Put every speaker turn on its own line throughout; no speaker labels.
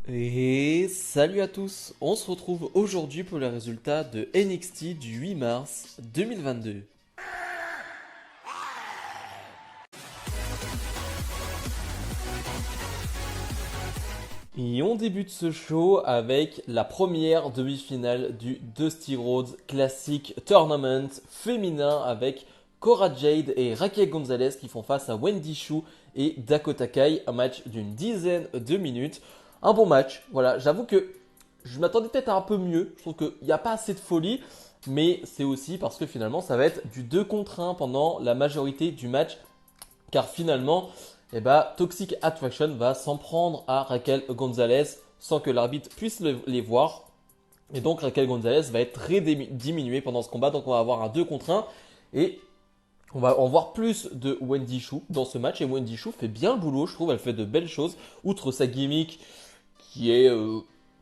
Et salut à tous, on se retrouve aujourd'hui pour les résultats de NXT du 8 mars 2022. Et on débute ce show avec la première demi-finale du Dusty Rhodes Classic Tournament féminin avec Cora Jade et Raquel Gonzalez qui font face à Wendy Choo et Dakota Kai, un match d'une dizaine de minutes. Un bon match, voilà, j'avoue que je m'attendais peut-être à un peu mieux, je trouve qu'il n'y a pas assez de folie, mais c'est aussi parce que finalement ça va être du 2 contre 1 pendant la majorité du match car finalement, Toxic Attraction va s'en prendre à Raquel Gonzalez sans que l'arbitre puisse les voir. Et donc Raquel Gonzalez va être très diminuée pendant ce combat. Donc on va avoir un 2 contre 1. Et on va en voir plus de Wendy Choo dans ce match. Et Wendy Choo fait bien le boulot, je trouve. Elle fait de belles choses. Outre sa gimmick qui est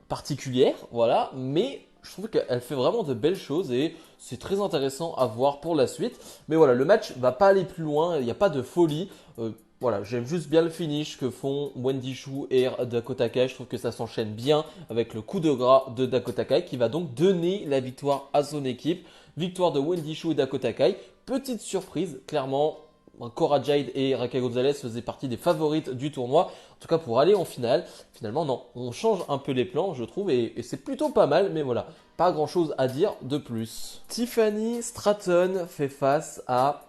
particulière, voilà. Mais je trouve qu'elle fait vraiment de belles choses et c'est très intéressant à voir pour la suite. Mais voilà, le match va pas aller plus loin, il n'y a pas de folie. Voilà, j'aime juste bien le finish que font Wendy Choo et Dakota Kai. Je trouve que ça s'enchaîne bien avec le coup de gras de Dakota Kai qui va donc donner la victoire à son équipe. Victoire de Wendy Choo et Dakota Kai. Petite surprise, clairement, Cora Jade et Raquel Gonzalez faisaient partie des favorites du tournoi. En tout cas, pour aller en finale. Finalement, non, on change un peu les plans, je trouve, et c'est plutôt pas mal, mais voilà, pas grand chose à dire de plus. Tiffany Stratton fait face à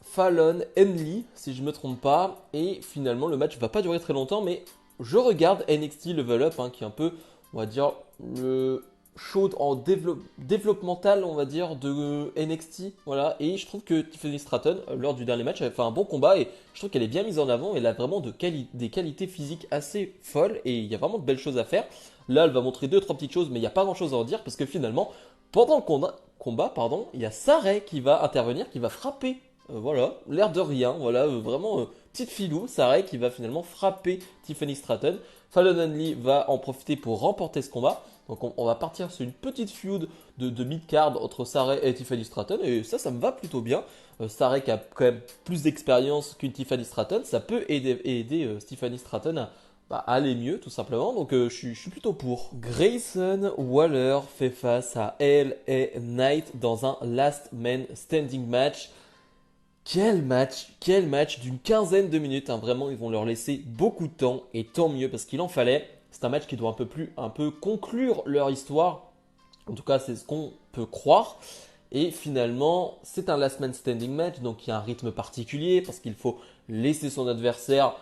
Fallon Henley, si je me trompe pas, et finalement, le match va pas durer très longtemps, mais je regarde NXT Level Up, qui est un peu, on va dire, le show en développemental, on va dire, de NXT, voilà, et je trouve que Tiffany Stratton, lors du dernier match, avait fait un bon combat, et je trouve qu'elle est bien mise en avant, elle a vraiment des qualités physiques assez folles, et il y a vraiment de belles choses à faire. Là, elle va montrer deux, trois petites choses, mais il n'y a pas grand chose à en dire, parce que finalement, pendant le combat, pardon, il y a Sarray qui va intervenir, qui va frapper. Voilà, l'air de rien, voilà, vraiment petite filou, Sarray qui va finalement frapper Tiffany Stratton. Fallon Henley va en profiter pour remporter ce combat. Donc on va partir sur une petite feud de mid-card entre Sarray et Tiffany Stratton. Et ça me va plutôt bien. Sarray qui a quand même plus d'expérience qu'une Tiffany Stratton. Ça peut aider Tiffany Stratton à aller mieux tout simplement. Donc je suis plutôt pour. Grayson Waller fait face à LA Knight dans un Last Man Standing match. Quel match d'une quinzaine de minutes, vraiment ils vont leur laisser beaucoup de temps et tant mieux parce qu'il en fallait. C'est un match qui doit un peu conclure leur histoire. En tout cas, c'est ce qu'on peut croire. Et finalement, c'est un last man standing match, donc il y a un rythme particulier parce qu'il faut laisser son adversaire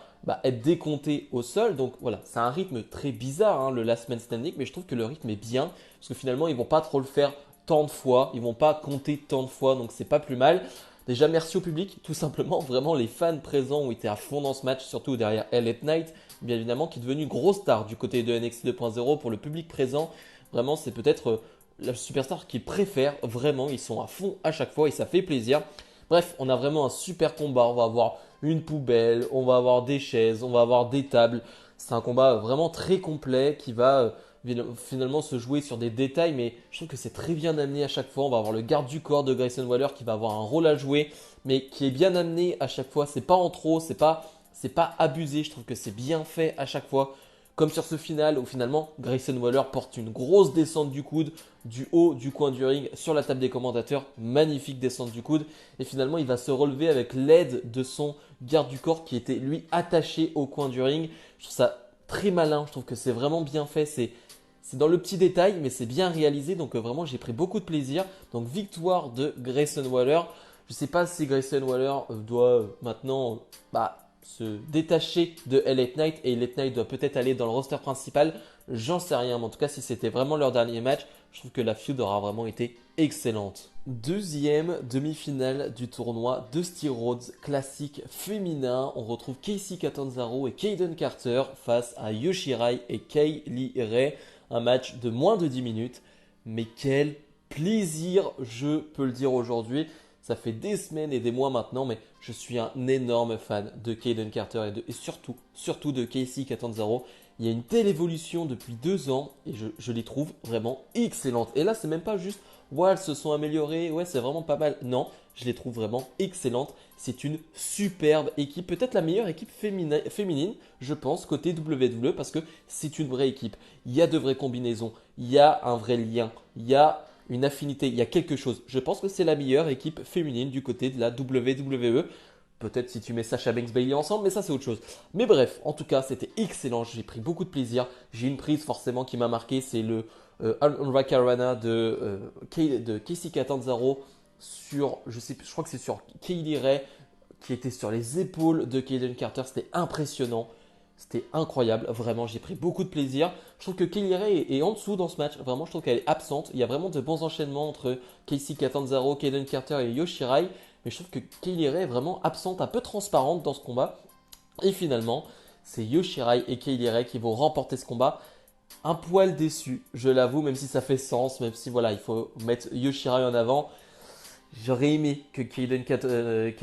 être décompté au sol. Donc voilà, c'est un rythme très bizarre, le last man standing, mais je trouve que le rythme est bien parce que finalement, ils vont pas trop le faire tant de fois, ils vont pas compter tant de fois, donc c'est pas plus mal. Déjà, merci au public, tout simplement. Vraiment, les fans présents ont été à fond dans ce match, surtout derrière LA Knight, bien évidemment, qui est devenu une grosse star du côté de NXT 2.0 pour le public présent. Vraiment, c'est peut-être la superstar qu'ils préfèrent. Vraiment, ils sont à fond à chaque fois et ça fait plaisir. Bref, on a vraiment un super combat. On va avoir une poubelle, on va avoir des chaises, on va avoir des tables. C'est un combat vraiment très complet qui va finalement se jouer sur des détails, mais je trouve que c'est très bien amené à chaque fois. On va avoir le garde du corps de Grayson Waller qui va avoir un rôle à jouer, mais qui est bien amené à chaque fois. C'est pas en trop, c'est pas abusé. Je trouve que c'est bien fait à chaque fois. Comme sur ce final où finalement Grayson Waller porte une grosse descente du coude du haut du coin du ring sur la table des commentateurs. Magnifique descente du coude. Et finalement il va se relever avec l'aide de son garde du corps qui était lui attaché au coin du ring. Je trouve ça très malin. Je trouve que c'est vraiment bien fait. C'est dans le petit détail, mais c'est bien réalisé. Donc vraiment, j'ai pris beaucoup de plaisir. Donc victoire de Grayson Waller. Je ne sais pas si Grayson Waller doit maintenant se détacher de LA Knight et LA Knight doit peut-être aller dans le roster principal. J'en sais rien, mais en tout cas, si c'était vraiment leur dernier match, je trouve que la feud aura vraiment été excellente. Deuxième demi-finale du tournoi Dusty Rhodes classique féminin. On retrouve Kacy Catanzaro et Kayden Carter face à Yoshirai et Kaylee Ray. Un match de moins de 10 minutes. Mais quel plaisir, je peux le dire aujourd'hui. Ça fait des semaines et des mois maintenant, mais je suis un énorme fan de Kayden Carter et surtout de Kacy Catanzaro. Il y a une telle évolution depuis 2 ans et je les trouve vraiment excellentes. Et là, c'est même pas juste, ouais, elles se sont améliorées, ouais, c'est vraiment pas mal. Non, je les trouve vraiment excellentes. C'est une superbe équipe, peut-être la meilleure équipe féminine, je pense, côté WWE, parce que c'est une vraie équipe. Il y a de vraies combinaisons, il y a un vrai lien, il y a une affinité, il y a quelque chose. Je pense que c'est la meilleure équipe féminine du côté de la WWE. Peut-être si tu mets Sasha Banks Bailey ensemble, mais ça c'est autre chose. Mais bref, en tout cas, c'était excellent. J'ai pris beaucoup de plaisir. J'ai une prise forcément qui m'a marqué, c'est le Hurricanrana de Casey Catanzaro sur, je crois que c'est sur Kaylee Ray, qui était sur les épaules de Kayden Carter. C'était impressionnant. C'était incroyable, vraiment, j'ai pris beaucoup de plaisir. Je trouve que Kaylee Ray est en dessous dans ce match. Vraiment, je trouve qu'elle est absente. Il y a vraiment de bons enchaînements entre Casey Catanzaro, Kayden Carter et Yoshirai. Mais je trouve que Kaylee Ray est vraiment absente, un peu transparente dans ce combat. Et finalement, c'est Yoshirai et Kaylee Ray qui vont remporter ce combat. Un poil déçu, je l'avoue, même si ça fait sens, même si voilà, il faut mettre Yoshirai en avant. J'aurais aimé que Kayden Carter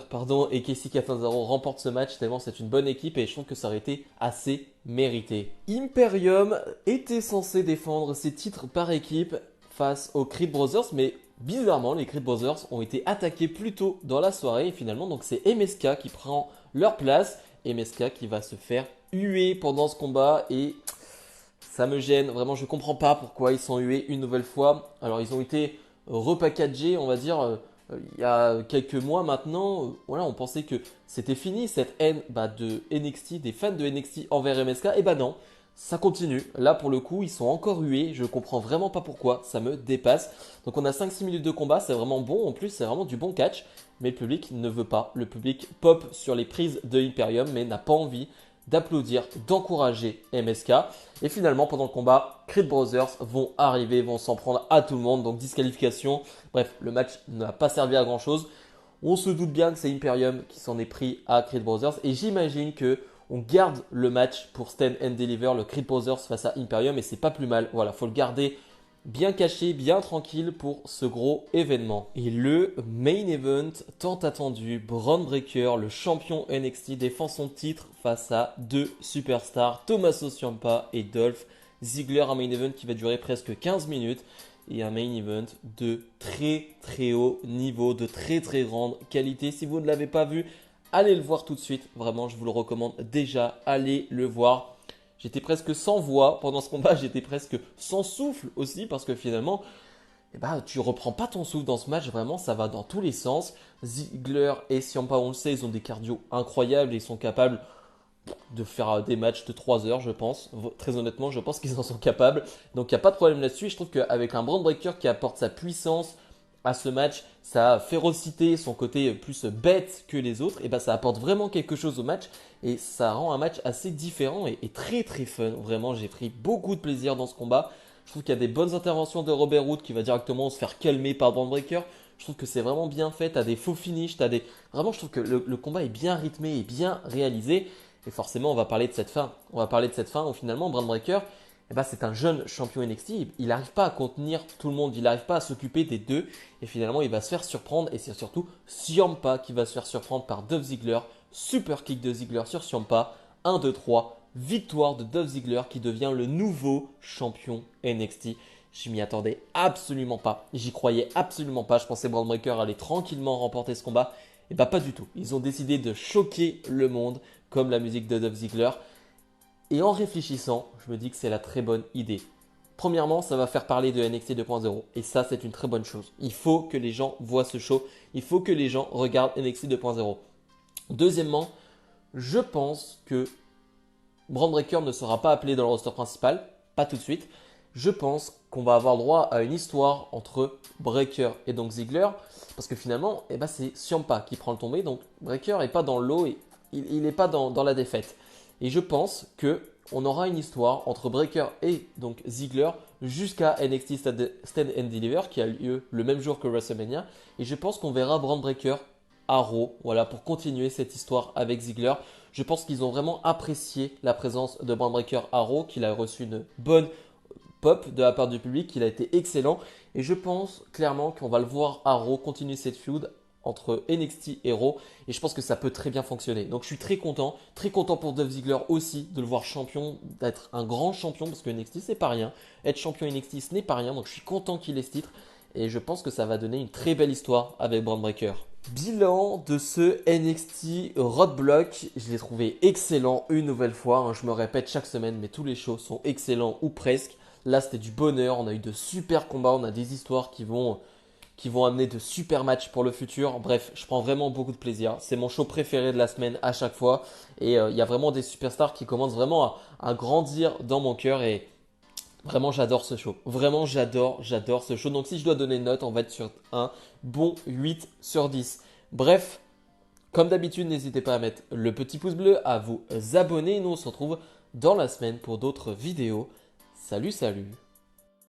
pardon, et Casey Catanzaro remportent ce match, tellement c'est une bonne équipe et je trouve que ça aurait été assez mérité. Imperium était censé défendre ses titres par équipe face aux Creed Brothers, mais bizarrement, les Creed Brothers ont été attaqués plus tôt dans la soirée et finalement, donc c'est MSK qui prend leur place. MSK qui va se faire huer pendant ce combat et ça me gêne. Vraiment, je ne comprends pas pourquoi ils sont hués une nouvelle fois. Alors, ils ont été repackagés, on va dire, il y a quelques mois maintenant. Voilà, on pensait que c'était fini cette haine de NXT, des fans de NXT envers MSK. Et bah non, ça continue. Là, pour le coup, ils sont encore hués. Je comprends vraiment pas pourquoi. Ça me dépasse. Donc, on a 5-6 minutes de combat. C'est vraiment bon. En plus, c'est vraiment du bon catch. Mais le public ne veut pas. Le public pop sur les prises de Imperium, mais n'a pas envie d'applaudir, d'encourager MSK. Et finalement, pendant le combat, Creed Brothers vont arriver, vont s'en prendre à tout le monde. Donc disqualification. Bref, le match n'a pas servi à grand chose. On se doute bien que c'est Imperium qui s'en est pris à Creed Brothers. Et j'imagine que on garde le match pour Stand and Deliver, le Creed Brothers face à Imperium. Et c'est pas plus mal. Voilà, faut le garder bien caché, bien tranquille pour ce gros événement. Et le main event tant attendu, Bron Breakker, le champion NXT, défend son titre face à deux superstars, Tommaso Ciampa et Dolph Ziggler. Un main event qui va durer presque 15 minutes et un main event de très très haut niveau, de très très grande qualité. Si vous ne l'avez pas vu, allez le voir tout de suite. Vraiment, je vous le recommande déjà, allez le voir. J'étais presque sans voix pendant ce combat, j'étais presque sans souffle aussi parce que finalement, tu reprends pas ton souffle dans ce match, vraiment ça va dans tous les sens. Ziggler et Ciampa, on le sait, ils ont des cardio incroyables et ils sont capables de faire des matchs de 3 heures, je pense. Très honnêtement, je pense qu'ils en sont capables. Donc il n'y a pas de problème là-dessus. Et je trouve qu'avec un Bron Breakker qui apporte sa puissance à ce match, sa férocité, son côté plus bête que les autres, et ça apporte vraiment quelque chose au match et ça rend un match assez différent et très très fun. Vraiment, j'ai pris beaucoup de plaisir dans ce combat. Je trouve qu'il y a des bonnes interventions de Robert Roode qui va directement se faire calmer par Bron Breakker. Je trouve que c'est vraiment bien fait, t'as des faux finishes, Vraiment, je trouve que le combat est bien rythmé et bien réalisé. Et forcément, on va parler de cette fin. On va parler de cette fin où finalement, Bron Breakker, c'est un jeune champion NXT. Il n'arrive pas à contenir tout le monde. Il n'arrive pas à s'occuper des deux. Et finalement, il va se faire surprendre. Et c'est surtout Ciampa qui va se faire surprendre par Dolph Ziggler. Super kick de Ziggler sur Ciampa. 1, 2, 3. Victoire de Dolph Ziggler qui devient le nouveau champion NXT. Je m'y attendais absolument pas. J'y croyais absolument pas. Je pensais Bron Breakker allait tranquillement remporter ce combat. Et pas du tout. Ils ont décidé de choquer le monde comme la musique de Dolph Ziggler. Et en réfléchissant, je me dis que c'est la très bonne idée. Premièrement, ça va faire parler de NXT 2.0. Et ça, c'est une très bonne chose. Il faut que les gens voient ce show. Il faut que les gens regardent NXT 2.0. Deuxièmement, je pense que Bron Breakker ne sera pas appelé dans le roster principal. Pas tout de suite. Je pense qu'on va avoir droit à une histoire entre Breakker et donc Ziggler. Parce que finalement, c'est Ciampa qui prend le tombé. Donc Breakker n'est pas dans l'eau et il n'est pas dans la défaite. Et je pense qu'on aura une histoire entre Breakker et donc Ziggler jusqu'à NXT Stand and Deliver qui a lieu le même jour que WrestleMania. Et je pense qu'on verra Bron Breakker à Raw, voilà, pour continuer cette histoire avec Ziggler. Je pense qu'ils ont vraiment apprécié la présence de Bron Breakker à Raw, qu'il a reçu une bonne pop de la part du public, qu'il a été excellent. Et je pense clairement qu'on va le voir à Raw continuer cette feud entre NXT et Raw et je pense que ça peut très bien fonctionner. Donc je suis très content pour Dolph Ziggler aussi de le voir champion, d'être un grand champion parce que NXT c'est pas rien. Être champion NXT ce n'est pas rien, donc je suis content qu'il ait ce titre et je pense que ça va donner une très belle histoire avec Braun Breaker. Bilan de ce NXT Roadblock, je l'ai trouvé excellent une nouvelle fois. Hein, je me répète chaque semaine, mais tous les shows sont excellents ou presque. Là, c'était du bonheur. On a eu de super combats, on a des histoires qui vont amener de super matchs pour le futur. Bref, je prends vraiment beaucoup de plaisir. C'est mon show préféré de la semaine à chaque fois. Et il y a vraiment des superstars qui commencent vraiment à grandir dans mon cœur. Et vraiment, j'adore ce show. Vraiment, j'adore ce show. Donc, si je dois donner une note, on va être sur un bon 8 sur 10. Bref, comme d'habitude, n'hésitez pas à mettre le petit pouce bleu, à vous abonner. Nous, on se retrouve dans la semaine pour d'autres vidéos. Salut, salut!